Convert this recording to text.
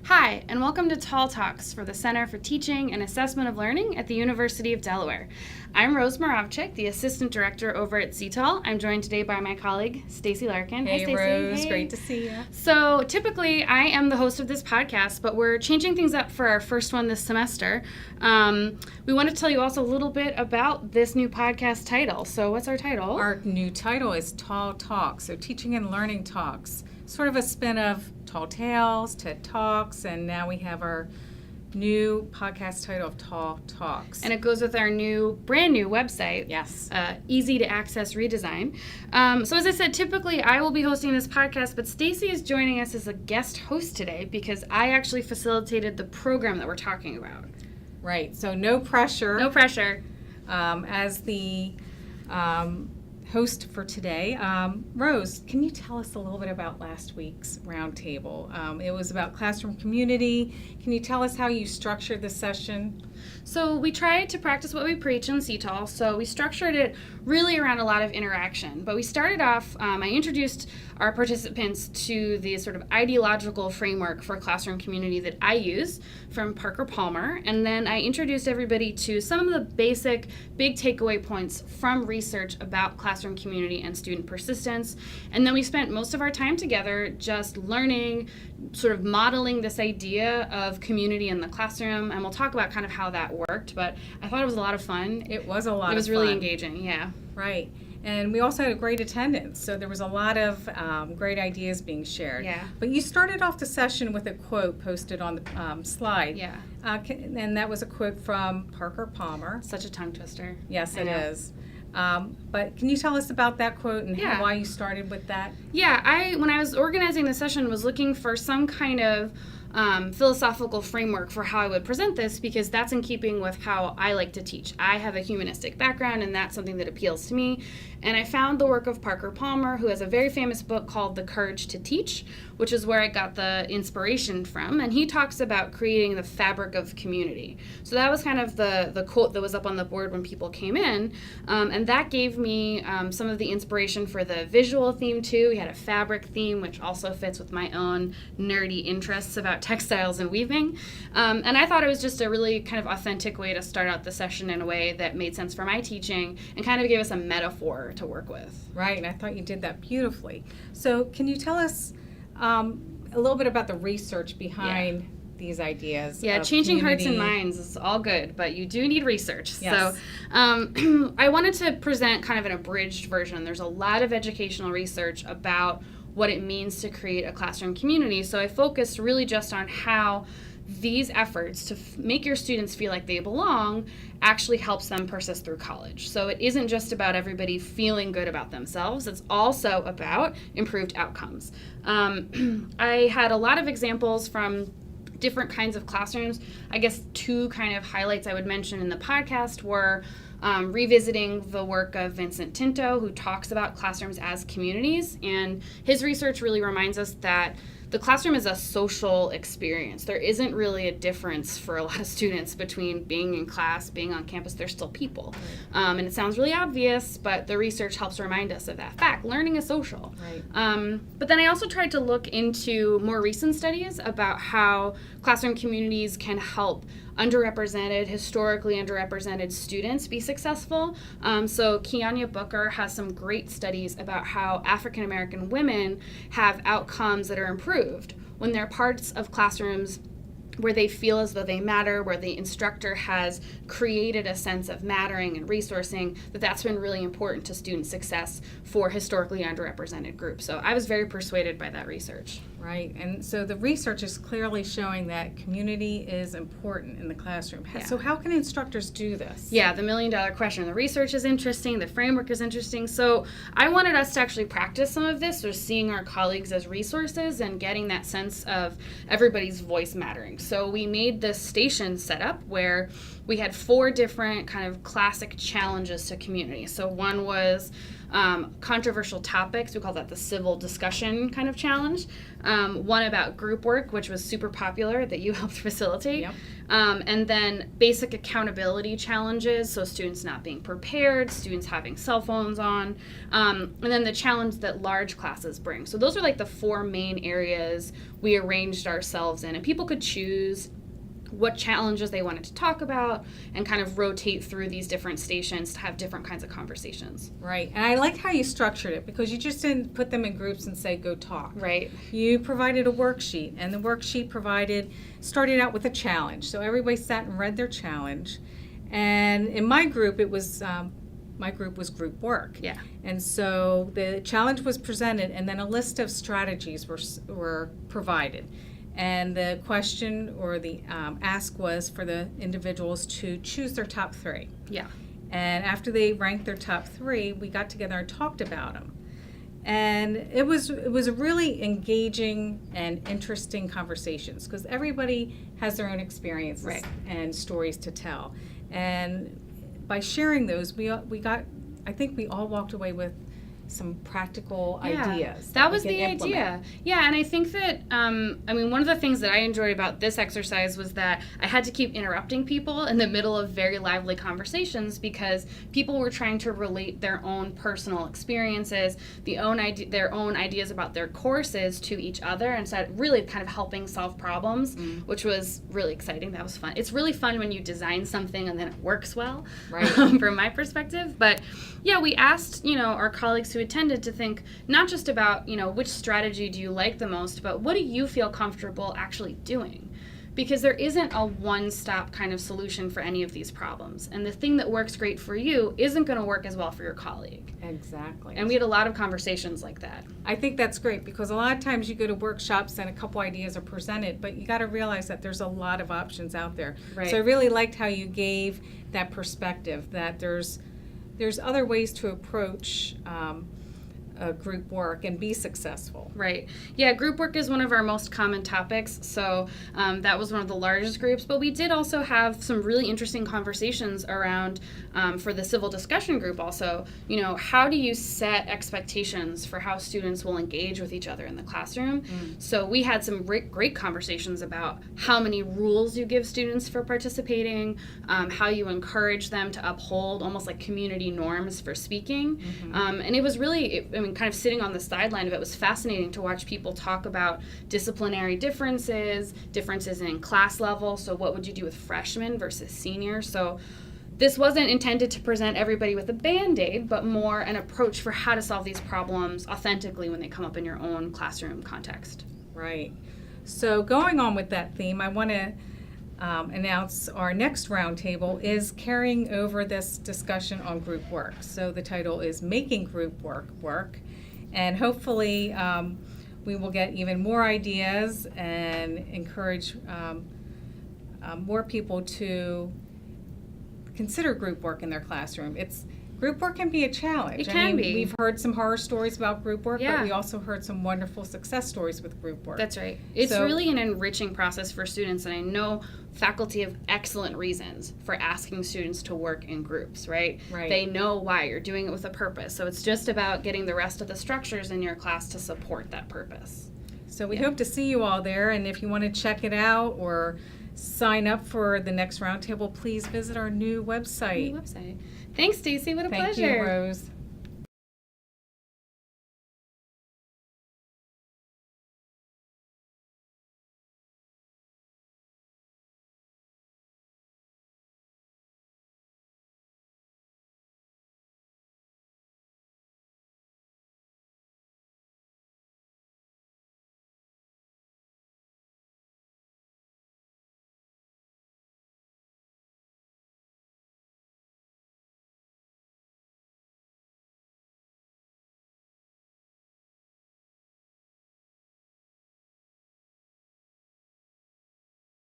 Hi, and welcome to TALTalks for the Center for Teaching and Assessment of Learning at the University of Delaware. I'm Rose Moravchik, the Assistant Director over at CTAL. I'm joined today by my colleague, Stacy Larkin. Hey, Hi, Stacy. Rose. Hey. Great to see you. So typically, I am the host of this podcast, but we're changing things up for our first one this semester. We want to tell you also a little bit about this new podcast title. So what's our title? Our new title is TALTalks, so Teaching and Learning Talks. Sort of a spin of TALTalks, TED Talks, and now we have our new podcast title of TALTalks. And it goes with our brand new website. Yes. Easy to access redesign. So as I said, typically I will be hosting this podcast, but Stacy is joining us as a guest host today because I actually facilitated the program that we're talking about. Right. So no pressure. No pressure. As the host for today, Rose, can you tell us a little bit about last week's roundtable? It was about classroom community. Can you tell us how you structured the session? So we tried to practice what we preach in CTAL, so we structured it really around a lot of interaction. But we started off, I introduced our participants to the sort of ideological framework for classroom community that I use from Parker Palmer, and then I introduced everybody to some of the basic big takeaway points from research about classroom community and student persistence. And then we spent most of our time together just learning, sort of modeling this idea of community in the classroom, and we'll talk about kind of how that worked, but I thought it was a lot of fun. It was a lot of fun. It was really engaging, yeah. Right. And we also had a great attendance, so there was a lot of great ideas being shared. Yeah. But you started off the session with a quote posted on the slide. Yeah. And that was a quote from Parker Palmer. Such a tongue twister. Yes, it is. But can you tell us about that quote and why you started with that? Yeah, when I was organizing the session, was looking for some kind of philosophical framework for how I would present this, because that's in keeping with how I like to teach. I have a humanistic background, and that's something that appeals to me. And I found the work of Parker Palmer, who has a very famous book called The Courage to Teach, which is where I got the inspiration from. And he talks about creating the fabric of community. So that was kind of the quote that was up on the board when people came in. And that gave me some of the inspiration for the visual theme, too. We had a fabric theme, which also fits with my own nerdy interests about textiles and weaving. And I thought it was just a really kind of authentic way to start out the session in a way that made sense for my teaching and kind of gave us a metaphor to work with. Right, and I thought you did that beautifully. So can you tell us a little bit about the research behind these ideas? Yeah, changing hearts and minds is all good, but you do need research. Yes. So I wanted to present kind of an abridged version. There's a lot of educational research about what it means to create a classroom community. So I focused really just on how these efforts to make your students feel like they belong actually helps them persist through college. So it isn't just about everybody feeling good about themselves, it's also about improved outcomes. I had a lot of examples from different kinds of classrooms. I guess two kind of highlights I would mention in the podcast were revisiting the work of Vincent Tinto, who talks about classrooms as communities, and his research really reminds us that the classroom is a social experience. There isn't really a difference for a lot of students between being in class, being on campus. They're still people. Right. And it sounds really obvious, but the research helps remind us of that fact. Learning is social. Right. But then I also tried to look into more recent studies about how classroom communities can help historically underrepresented students be successful. So Kianya Booker has some great studies about how African American women have outcomes that are improved when they're parts of classrooms where they feel as though they matter, where the instructor has created a sense of mattering and resourcing, that's been really important to student success for historically underrepresented groups. So I was very persuaded by that research. Right, and so the research is clearly showing that community is important in the classroom. Yeah. So how can instructors do this? Yeah, the million-dollar question. The research is interesting, the framework is interesting. So I wanted us to actually practice some of this, or seeing our colleagues as resources and getting that sense of everybody's voice mattering. So we made this station set up where we had 4 different kind of classic challenges to community. So one was controversial topics. We call that the civil discussion kind of challenge. One about group work, which was super popular that you helped facilitate. Yep. And then basic accountability challenges, so students not being prepared, students having cell phones on, and then the challenge that large classes bring. So those are like the four main areas we arranged ourselves in, and people could choose what challenges they wanted to talk about and kind of rotate through these different stations to have different kinds of conversations. Right. And I liked how you structured it, because you just didn't put them in groups and say, go talk. Right. You provided a worksheet, and the worksheet started out with a challenge. So everybody sat and read their challenge. And in my group, it was, my group was group work. Yeah. And so the challenge was presented, and then a list of strategies were provided. And the question or the ask was for the individuals to choose their top three. Yeah. And after they ranked their top three, we got together and talked about them. And it was a really engaging and interesting conversations, because everybody has their own experiences Right. and stories to tell. And by sharing those, we got, I think we all walked away with some practical ideas. That was we the can implement. idea. Yeah, and I think that, one of the things that I enjoyed about this exercise was that I had to keep interrupting people in the middle of very lively conversations, because people were trying to relate their own personal experiences, their own ideas about their courses to each other, and so really kind of helping solve problems, which was really exciting. That was fun. It's really fun when you design something and then it works well, Right. From my perspective. But yeah, we asked, our colleagues who attended to think not just about, which strategy do you like the most, but what do you feel comfortable actually doing? Because there isn't a one-stop kind of solution for any of these problems. And the thing that works great for you isn't going to work as well for your colleague. Exactly. And we had a lot of conversations like that. I think that's great, because a lot of times you go to workshops and a couple ideas are presented, but you got to realize that there's a lot of options out there. Right. So I really liked how you gave that perspective, that there's other ways to approach group work and be successful. Right. Yeah, group work is one of our most common topics, so that was one of the largest groups, but we did also have some really interesting conversations around, for the civil discussion group also, how do you set expectations for how students will engage with each other in the classroom? So we had some great conversations about how many rules you give students for participating, how you encourage them to uphold almost like community norms for speaking, and it was really, kind of sitting on the sideline of it, was fascinating to watch people talk about disciplinary differences in class level. So what would you do with freshmen versus seniors? So this wasn't intended to present everybody with a Band-Aid, but more an approach for how to solve these problems authentically when they come up in your own classroom context. Right. So going on with that theme, I want to announce our next roundtable is carrying over this discussion on group work. So the title is Making Group Work, and hopefully we will get even more ideas and encourage more people to consider group work in their classroom. Group work can be a challenge. It can be. We've heard some horror stories about group work, Yeah. but we also heard some wonderful success stories with group work. That's right. It's So- really an enriching process for students, and I know faculty have excellent reasons for asking students to work in groups, right? Right. They know why. You're doing it with a purpose. So it's just about getting the rest of the structures in your class to support that purpose. So we hope to see you all there, and if you want to check it out or sign up for the next roundtable, please visit our new website. Thanks, Stacy. What a Thank pleasure. you, Rose.